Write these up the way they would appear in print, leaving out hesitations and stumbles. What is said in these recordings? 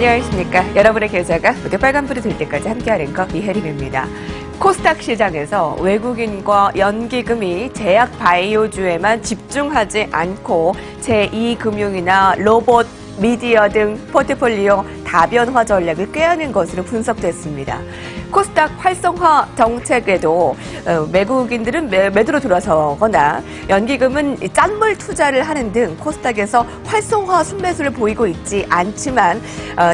안녕하십니까. 여러분의 계좌가 모두 빨간불이 들 때까지 함께하는 거 이혜림입니다. 코스닥 시장에서 외국인과 연기금이 제약 바이오주에만 집중하지 않고 제2금융이나 로봇, 미디어 등 포트폴리오 다변화 전략을 꾀하는 것으로 분석됐습니다. 코스닥 활성화 정책에도 외국인들은 매도로 들어서거나 연기금은 짠물 투자를 하는 등 코스닥에서 활성화 순매수를 보이고 있지 않지만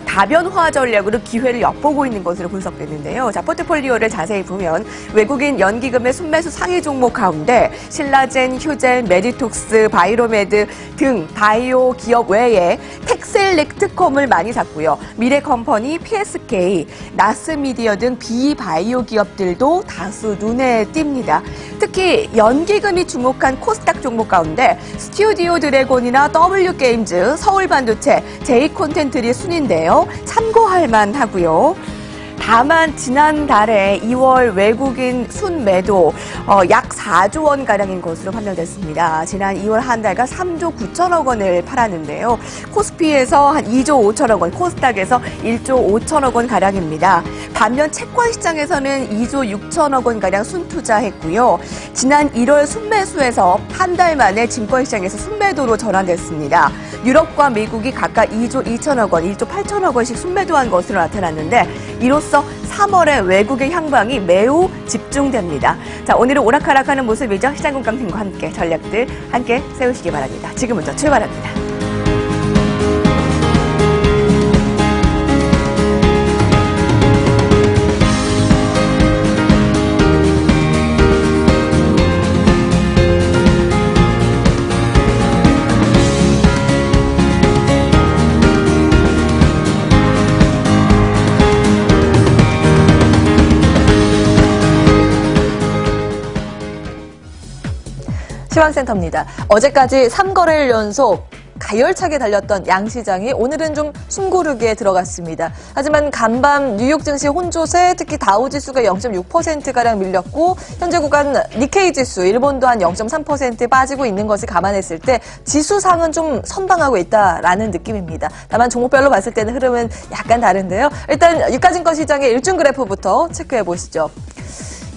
다변화 전략으로 기회를 엿보고 있는 것으로 분석됐는데요. 자, 포트폴리오를 자세히 보면 외국인 연기금의 순매수 상위 종목 가운데 신라젠, 휴젠, 메디톡스, 바이로메드 등 바이오 기업 외에 텍셀렉트컴을 많이 샀고요. 미래컴퍼니, PSK, 나스미디어 등 비바이오 기업들도 다수 눈에 띕니다. 특히 연기금이 주목한 코스닥 종목 가운데 스튜디오 드래곤이나 W게임즈, 서울반도체, J콘텐트리 순인데요. 참고할 만하고요. 다만 지난달에 2월 외국인 순매도 약 4조 원가량인 것으로 판명됐습니다. 지난 2월 한 달간 3조 9천억 원을 팔았는데요. 코스피에서 한 2조 5천억 원, 코스닥에서 1조 5천억 원가량입니다. 반면 채권 시장에서는 2조 6천억 원가량 순투자했고요. 지난 1월 순매수에서 한 달 만에 증권시장에서 순매도로 전환됐습니다. 유럽과 미국이 각각 2조 2천억 원, 1조 8천억 원씩 순매도한 것으로 나타났는데 이로써 3월의 외국의 향방이 매우 집중됩니다. 자, 오늘은 오락가락하는 모습이죠. 시장공강팀과 함께 전략들 함께 세우시기 바랍니다. 지금부터 출발합니다. 시황센터입니다. 어제까지 3거래일 연속 가열차게 달렸던 양시장이 오늘은 좀 숨고르기에 들어갔습니다. 하지만 간밤 뉴욕 증시 혼조세, 특히 다우지수가 0.6%가량 밀렸고 현재 구간 니케이 지수, 일본도 한 0.3% 빠지고 있는 것을 감안했을 때 지수상은 좀 선방하고 있다라는 느낌입니다. 다만 종목별로 봤을 때는 흐름은 약간 다른데요. 일단 유가증권 시장의 일중 그래프부터 체크해 보시죠.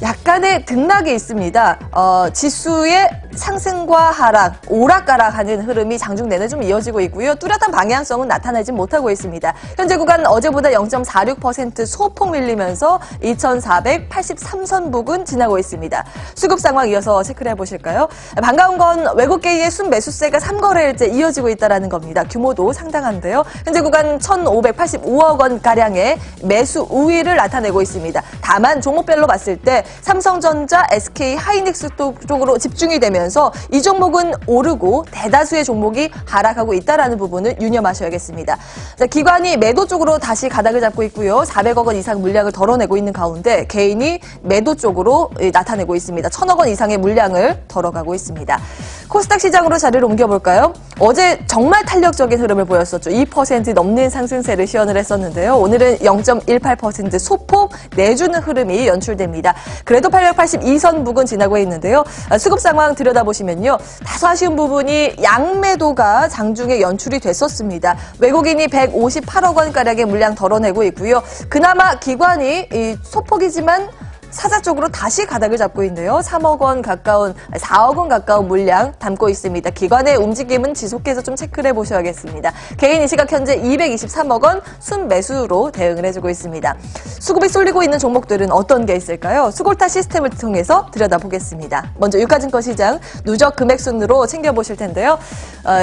약간의 등락이 있습니다. 지수의 상승과 하락, 오락가락하는 흐름이 장중 내내 좀 이어지고 있고요. 뚜렷한 방향성은 나타나지 못하고 있습니다. 현재 구간 어제보다 0.46% 소폭 밀리면서 2,483선 부근 지나고 있습니다. 수급 상황 이어서 체크를 해보실까요? 반가운 건 외국계의 순매수세가 3거래일째 이어지고 있다는 겁니다. 규모도 상당한데요. 현재 구간 1,585억 원가량의 매수 우위를 나타내고 있습니다. 다만 종목별로 봤을 때 삼성전자, SK 하이닉스 쪽으로 집중이 되면서 이 종목은 오르고 대다수의 종목이 하락하고 있다는 부분을 유념하셔야겠습니다. 자, 기관이 매도 쪽으로 다시 가닥을 잡고 있고요. 400억 원 이상 물량을 덜어내고 있는 가운데 개인이 매도 쪽으로 나타내고 있습니다. 1,000억 원 이상의 물량을 덜어가고 있습니다. 코스닥 시장으로 자리를 옮겨볼까요? 어제 정말 탄력적인 흐름을 보였었죠. 2% 넘는 상승세를 시연을 했었는데요. 오늘은 0.18% 소폭 내주는 흐름이 연출됩니다. 그래도 882선 부근 지나고 있는데요. 수급 상황 들여다보시면요. 다소 아쉬운 부분이 양매도가 장중에 연출이 됐었습니다. 외국인이 158억 원가량의 물량 덜어내고 있고요. 그나마 기관이 소폭이지만 사자 쪽으로 다시 가닥을 잡고 있는데요. 3억 원 가까운, 4억 원 가까운 물량 담고 있습니다. 기관의 움직임은 지속해서 좀 체크를 해보셔야겠습니다. 개인 이 시각 현재 223억 원 순매수로 대응을 해주고 있습니다. 수급이 쏠리고 있는 종목들은 어떤 게 있을까요? 수골타 시스템을 통해서 들여다보겠습니다. 먼저 유가증권 시장 누적 금액 순으로 챙겨보실 텐데요.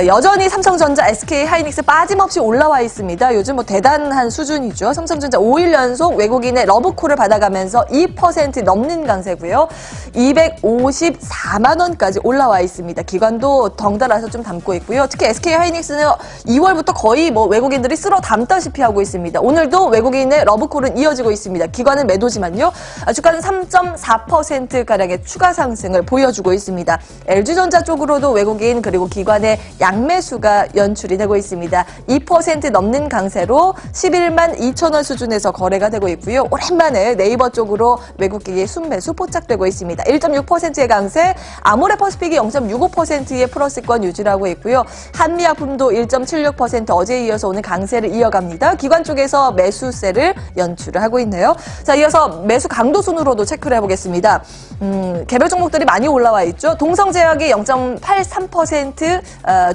여전히 삼성전자, SK 하이닉스 빠짐없이 올라와 있습니다. 요즘 대단한 수준이죠. 삼성전자 5일 연속 외국인의 러브콜을 받아가면서 2% 넘는 강세고요. 254만 원까지 올라와 있습니다. 기관도 덩달아서 좀 담고 있고요. 특히 SK 하이닉스는 2월부터 거의 외국인들이 쓸어 담다시피 하고 있습니다. 오늘도 외국인의 러브콜은 이어지고 있습니다. 기관은 매도지만요. 주가는 3.4%가량의 추가 상승을 보여주고 있습니다. LG전자 쪽으로도 외국인 그리고 기관의 양매수가 연출이 되고 있습니다. 2% 넘는 강세로 11만 2천 원 수준에서 거래가 되고 있고요. 오랜만에 네이버 쪽으로 외국기의 순매수 포착되고 있습니다. 1.6%의 강세, 아모레퍼시픽이 0.65%의 플러스권 유지하고 있고요. 한미약품도 1.76% 어제에 이어서 오늘 강세를 이어갑니다. 기관 쪽에서 매수세를 연출을 하고 있네요. 자, 이어서 매수 강도 순으로도 체크를 해보겠습니다. 개별 종목들이 많이 올라와 있죠. 동성제약이 0.83%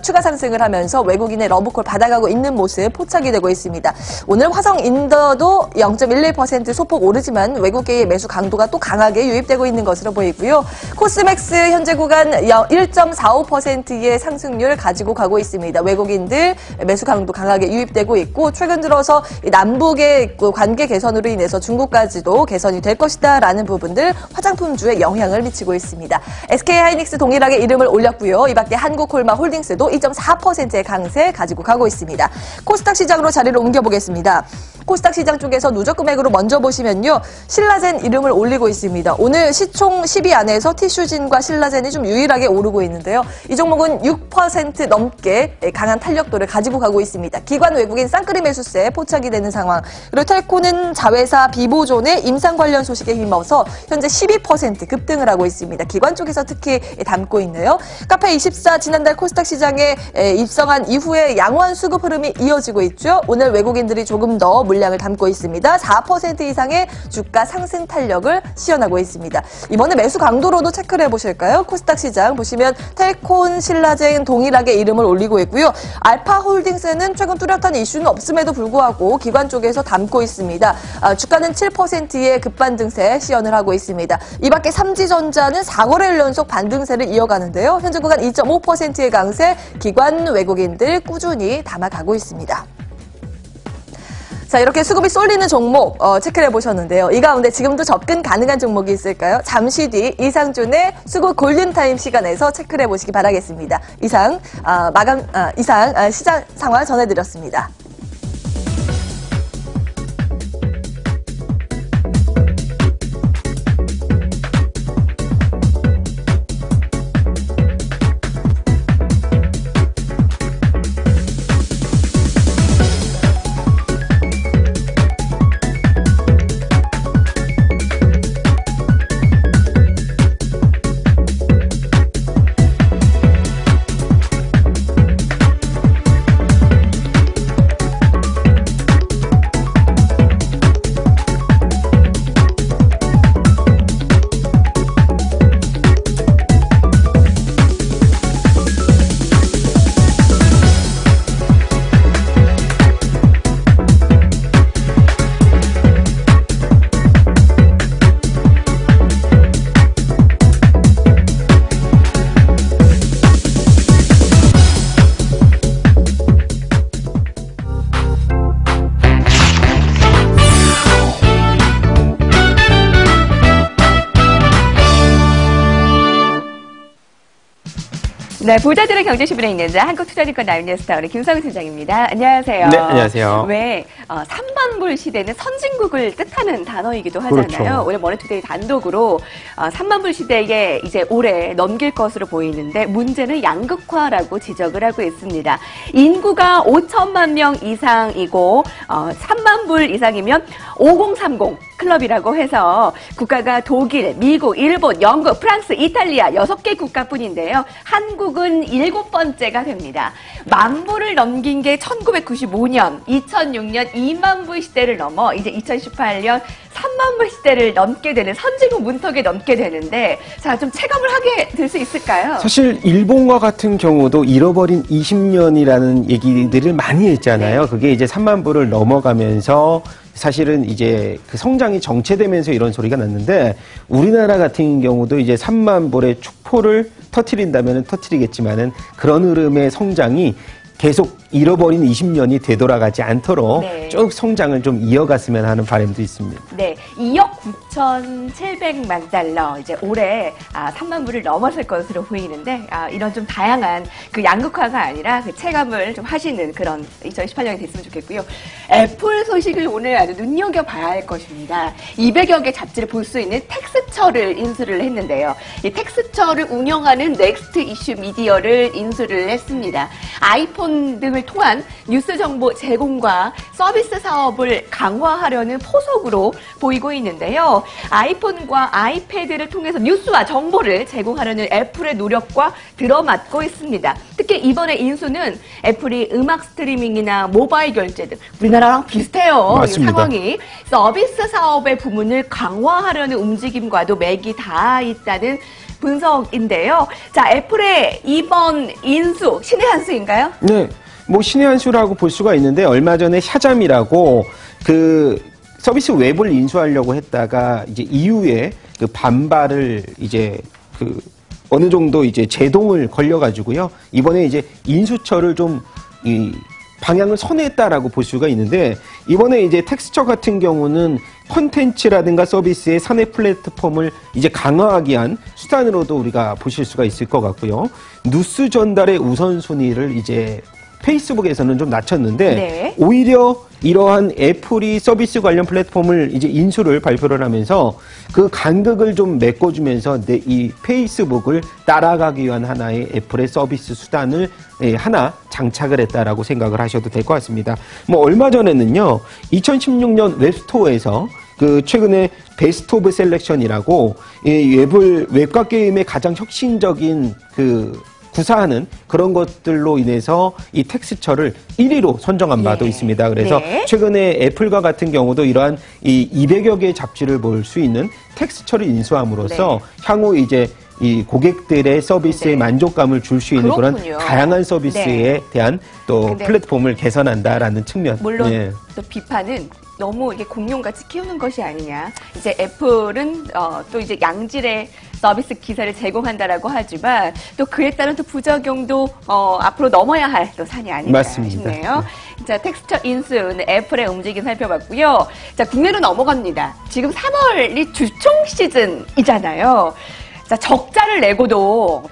추가 상승을 하면서 외국인의 러브콜 받아가고 있는 모습 포착이 되고 있습니다. 오늘 화성인더도 0.11% 소폭 오르지만 외국계의 매수 강도가 또 강하게 유입되고 있는 것으로 보이고요. 코스맥스 현재 구간 1.45%의 상승률 가지고 가고 있습니다. 외국인들 매수 강도 강하게 유입되고 있고 최근 들어서 남북의 관계 개선으로 인해서 중국까지도 개선이 될 것이다라는 부분들 화장품주에 영향을 미치고 있습니다. SK하이닉스 동일하게 이름을 올렸고요. 이 밖에 한국콜마홀딩스도 2.4%의 강세 가지고 가고 있습니다. 코스닥 시장으로 자리를 옮겨보겠습니다. 코스닥 시장 쪽에서 누적 금액으로 먼저 보시면요. 신라젠 이름을 올리고 있습니다. 오늘 시총 10위 안에서 티슈진과 신라젠이 좀 유일하게 오르고 있는데요. 이 종목은 6% 넘게 강한 탄력도를 가지고 가고 있습니다. 기관 외국인 쌍끌이 매수세 포착이 되는 상황. 그리고 텔코는 자회사 비보존의 임상 관련 소식에 힘입어서 현재 12% 급등을 하고 있습니다. 기관 쪽에서 특히 담고 있네요. 카페24 지난달 코스닥 시장에 입성한 이후에 양호한 수급 흐름이 이어지고 있죠. 오늘 외국인들이 조금 더 물량을 담고 있습니다. 4% 이상의 주가 상승 탄력을 시현하고 있습니다. 이번에 매수 강도로도 체크를 해보실까요? 코스닥 시장 보시면 텔콘, 신라젠 동일하게 이름을 올리고 있고요. 알파홀딩스는 최근 뚜렷한 이슈는 없음에도 불구하고 기관 쪽에서 담고 있습니다. 주가는 7%의 급반등세 시현을 하고 있습니다. 이 밖에 삼지전자는 4거래일 연속 반등세를 이어가는데요. 현재 구간 2.5%의 강세, 기관 외국인들 꾸준히 담아가고 있습니다. 자, 이렇게 수급이 쏠리는 종목 체크를 해보셨는데요. 이 가운데 지금도 접근 가능한 종목이 있을까요? 잠시 뒤 이상준의 수급 골든타임 시간에서 체크를 해보시기 바라겠습니다. 이상 시장 상황 전해드렸습니다. 네, 부자들의 경제신문에 있는 자 한국투자증권 나인네스타 우리 김성희 팀장입니다. 안녕하세요. 네, 안녕하세요. 왜 3만불 시대는 선진국을 뜻하는 단어이기도 하잖아요. 그렇죠. 올해 머니투데이 단독으로 3만불 시대에 이제 올해 넘길 것으로 보이는데 문제는 양극화라고 지적을 하고 있습니다. 인구가 5천만 명 이상이고 3만불 이상이면 5030 클럽이라고 해서 국가가 독일, 미국, 일본, 영국, 프랑스, 이탈리아 6개 국가뿐인데요. 한국은 7번째가 됩니다. 만불을 넘긴 게 1995년, 2006년 2만불 시대를 넘어 이제 2018년 3만불 시대를 넘게 되는 선진국 문턱에 넘게 되는데 자, 좀 체감을 하게 될 수 있을까요? 사실 일본과 같은 경우도 잃어버린 20년이라는 얘기들을 많이 했잖아요. 네. 그게 이제 3만 불을 넘어가면서 사실은 이제 그 성장이 정체되면서 이런 소리가 났는데 우리나라 같은 경우도 이제 3만 불의 축포를 터트린다면 터트리겠지만은 그런 흐름의 성장이 계속 잃어버린 20년이 되돌아가지 않도록 네. 쭉 성장을 좀 이어갔으면 하는 바람도 있습니다. 네, 2억 9,700만 달러 이제 올해 3만 불을 넘었을 것으로 보이는데 이런 좀 다양한 그 양극화가 아니라 그 체감을 좀 하시는 그런 2018년이 됐으면 좋겠고요. 애플 소식을 오늘 아주 눈여겨봐야 할 것입니다. 200여 개 잡지를 볼 수 있는 텍스처를 인수를 했는데요. 이 텍스처를 운영하는 넥스트 이슈 미디어를 인수를 했습니다. 아이폰 등을 사업을 통한 뉴스 정보 제공과 서비스 사업을 강화하려는 포석으로 보이고 있는데요. 아이폰과 아이패드를 통해서 뉴스와 정보를 제공하려는 애플의 노력과 들어맞고 있습니다. 특히 이번에 인수는 애플이 음악 스트리밍이나 모바일 결제 등 우리나라랑 비슷해요. 맞습니다. 이 상황이 서비스 사업의 부문을 강화하려는 움직임과도 맥이 닿아 있다는 분석인데요. 자, 애플의 이번 인수, 신의 한 수인가요? 네, 뭐 신의 한 수라고 볼 수가 있는데 얼마 전에 샤잠이라고 그 서비스 웹을 인수하려고 했다가 이제 이후에 그 반발을 이제 그 어느 정도 이제 제동을 걸려가지고요. 이번에 이제 인수처를 좀 이 방향을 선회했다라고 볼 수가 있는데 이번에 이제 텍스처 같은 경우는 콘텐츠라든가 서비스의 사내 플랫폼을 이제 강화하기 위한 수단으로도 우리가 보실 수가 있을 것 같고요. 뉴스 전달의 우선순위를 이제 페이스북에서는 좀 낮췄는데 네. 오히려 이러한 애플이 서비스 관련 플랫폼을 이제 인수를 발표를 하면서 그 간극을 좀 메꿔주면서 이 페이스북을 따라가기 위한 하나의 애플의 서비스 수단을 하나 장착을 했다라고 생각을 하셔도 될 것 같습니다. 뭐 얼마 전에는요, 2016년 웹스토어에서 그 최근에 베스트 오브 셀렉션이라고 웹과 게임의 가장 혁신적인 그 구사하는 그런 것들로 인해서 이 텍스처를 1위로 선정한 바도 있습니다. 그래서 네. 최근에 애플과 같은 경우도 이러한 이 200여 개의 잡지를 볼 수 있는 텍스처를 인수함으로써 향후 이제 이 고객들의 서비스에 만족감을 줄 수 있는 그렇군요. 그런 다양한 서비스에 대한 또 플랫폼을 개선한다라는 측면. 물론 또 비판은 너무 이게 공룡같이 키우는 것이 아니냐. 이제 애플은 또 이제 양질의 서비스 기사를 제공한다라고 하지만 또 그에 따른 또 부작용도 앞으로 넘어야 할 또 산이 아닐까 맞습니다. 싶네요. 자, 텍스처 인수는 애플의 움직임 살펴봤고요. 자, 국내로 넘어갑니다. 지금 3월이 주총 시즌이잖아요. 자, 적자를 내고도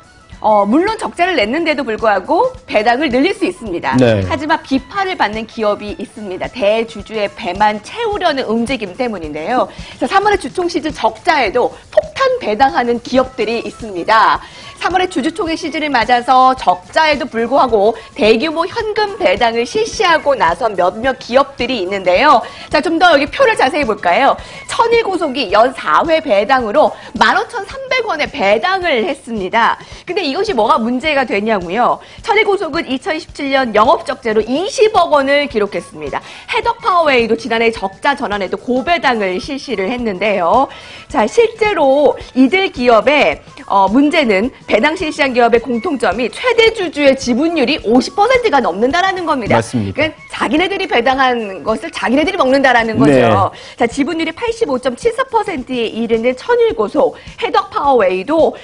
물론 적자를 냈는데도 불구하고 배당을 늘릴 수 있습니다. 네. 하지만 비판을 받는 기업이 있습니다. 대주주의 배만 채우려는 움직임 때문인데요. 자, 3월의 주총 시즌 적자에도 폭탄 배당하는 기업들이 있습니다. 3월의 주주총회 시즌을 맞아서 적자에도 불구하고 대규모 현금 배당을 실시하고 나선 몇몇 기업들이 있는데요. 자, 좀 더 여기 표를 자세히 볼까요? 천일고속이 연 4회 배당으로 15,300원의 배당을 했습니다. 근데 이것이 뭐가 문제가 되냐고요? 천일고속은 2017년 영업적재로 20억 원을 기록했습니다. 해덕파워웨이도 지난해 적자 전환에도 고배당을 실시를 했는데요. 자, 실제로 이들 기업의 문제는 배당 실시한 기업의 공통점이 최대 주주의 지분율이 50%가 넘는다라는 겁니다. 맞습니다. 그러니까 자기네들이 배당한 것을 자기네들이 먹는다라는 거죠. 네. 자, 지분율이 85.74%에 이르는 천일고속, 해덕파워웨이도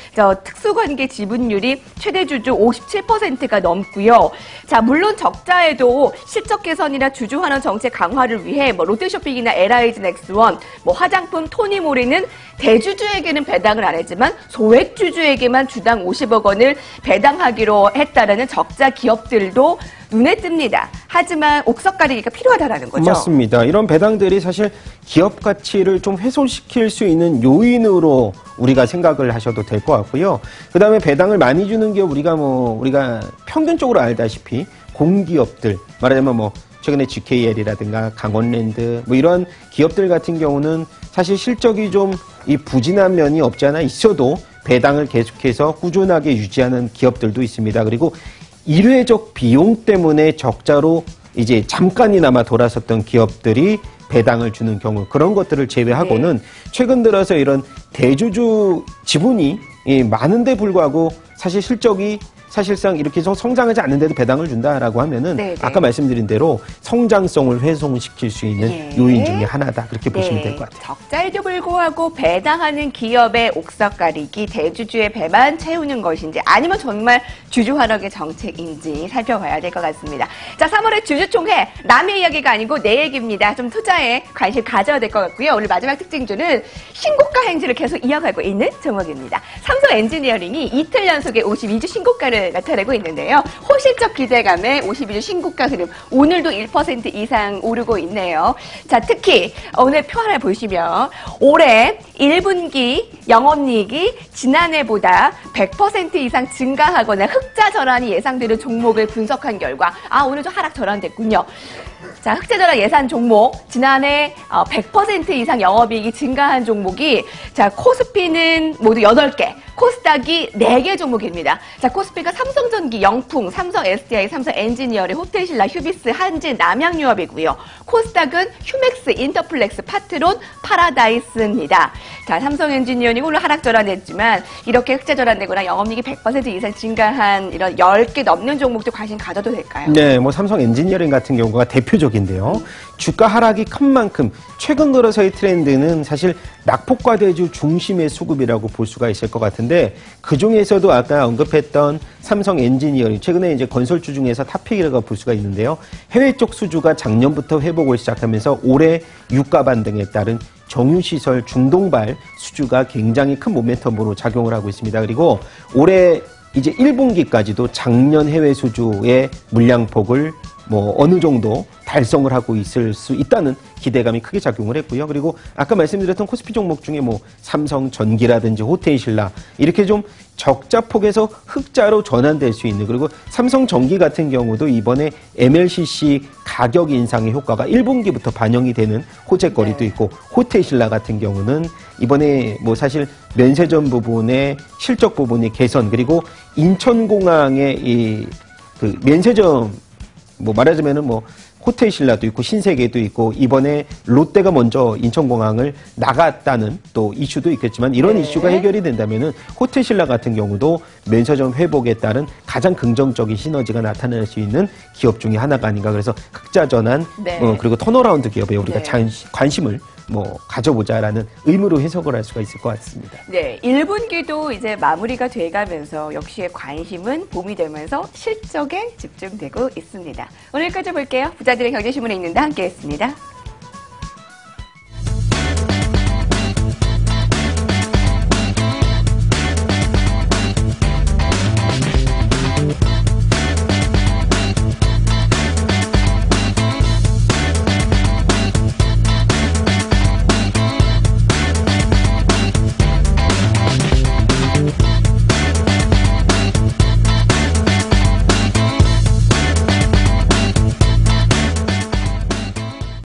특수관계 지분율이 최대 주주 57%가 넘고요. 자, 물론 적자에도 실적 개선이나 주주 환원 정책 강화를 위해 뭐 롯데쇼핑이나 LIG 넥스원, 뭐 화장품 토니모리는 대주주에게는 배당을 안 했지만 소액 주주에게만 주당 50억 원을 배당하기로 했다라는 적자 기업들도 눈에 띕니다. 하지만 옥석 가리기가 필요하다라는 거죠. 맞습니다. 이런 배당들이 사실 기업 가치를 좀 훼손시킬 수 있는 요인으로 우리가 생각을 하셔도 될 것 같고요. 그 다음에 배당을 많이 주는 게 우리가 평균적으로 알다시피 공기업들, 말하자면 뭐 최근에 GKL이라든가 강원랜드 뭐 이런 기업들 같은 경우는 사실 실적이 좀 이 부진한 면이 없지 않아 있어도 배당을 계속해서 꾸준하게 유지하는 기업들도 있습니다. 그리고 일회적 비용 때문에 적자로 이제 잠깐이나마 돌아섰던 기업들이 배당을 주는 경우, 그런 것들을 제외하고는 최근 들어서 이런 대주주 지분이 많은데 불구하고 사실 실적이 사실상 이렇게 성장하지 않는데도 배당을 준다라고 하면은 아까 말씀드린 대로 성장성을 훼손시킬 수 있는 요인 중에 하나다, 그렇게 보시면 될 것 같아요. 적자에도 불구하고 배당하는 기업의 옥석 가리기, 대주주의 배만 채우는 것인지 아니면 정말 주주 환원의 정책인지 살펴봐야 될 것 같습니다. 자, 3월의 주주총회, 남의 이야기가 아니고 내 얘기입니다. 좀 투자에 관심 가져야 될 것 같고요. 오늘 마지막 특징주는 신고가 행진을 계속 계속 이어가고 있는 종목입니다. 삼성 엔지니어링이 이틀 연속에 52주 신고가를 나타내고 있는데요. 호실적 기대감에 52주 신고가 흐름, 오늘도 1% 이상 오르고 있네요. 자, 특히 오늘 표 하나 보시면 올해 1분기 영업이익이 지난해보다 100% 이상 증가하거나 흑자 전환이 예상되는 종목을 분석한 결과 오늘도 하락 전환됐군요. 자, 흑자 전환 예상 종목, 지난해 100% 이상 영업이익이 증가한 종목이, 자, 코스피는 모두 8개, 코스닥이 4개 종목입니다. 자, 코스피가 삼성전기, 영풍, 삼성 SDI, 삼성 엔지니어링, 호텔신라, 휴비스, 한진, 남양유업이고요. 코스닥은 휴맥스, 인터플렉스, 파트론, 파라다이스입니다. 자, 삼성 엔지니어링 오늘 하락 전환했지만 이렇게 흑자 전환되거나 영업이익이 100% 이상 증가한 이런 10개 넘는 종목도 관심 가져도 될까요? 네, 뭐 삼성 엔지니어링 같은 경우가 대표적인데요. 주가 하락이 큰 만큼 최근 들어서의 트렌드는 사실 낙폭과대주 중심의 수급이라고 볼 수가 있을 것 같은데, 그 중에서도 아까 언급했던 삼성 엔지니어링, 최근에 이제 건설주 중에서 탑픽이라고 볼 수가 있는데요. 해외 쪽 수주가 작년부터 회복을 시작하면서 올해 유가 반등에 따른 정유시설 중동발 수주가 굉장히 큰 모멘텀으로 작용을 하고 있습니다. 그리고 올해 이제 1분기까지도 작년 해외 수주의 물량폭을 뭐 어느 정도 달성을 하고 있을 수 있다는 기대감이 크게 작용을 했고요. 그리고 아까 말씀드렸던 코스피 종목 중에 뭐 삼성전기라든지 호텔신라 이렇게 좀 적자폭에서 흑자로 전환될 수 있는, 그리고 삼성전기 같은 경우도 이번에 MLCC 가격 인상의 효과가 1분기부터 반영이 되는 호재거리도 있고, 호텔신라 같은 경우는 이번에 뭐 사실 면세점 부분의 실적 부분의 개선, 그리고 인천공항의 이 그 면세점 뭐 말하자면은 뭐 호텔신라도 있고 신세계도 있고 이번에 롯데가 먼저 인천공항을 나갔다는 또 이슈도 있겠지만, 이런 이슈가 해결이 된다면은 호텔신라 같은 경우도 면세점 회복에 따른 가장 긍정적인 시너지가 나타날 수 있는 기업 중에 하나가 아닌가. 그래서 흑자 전환 그리고 턴어라운드 기업에 우리가 관심을 뭐 가져보자라는 의무로 해석을 할 수가 있을 것 같습니다. 네, 1분기도 이제 마무리가 돼가면서 역시의 관심은 봄이 되면서 실적에 집중되고 있습니다. 오늘까지 볼게요. 부자들의 경제신문에 있는데 함께했습니다.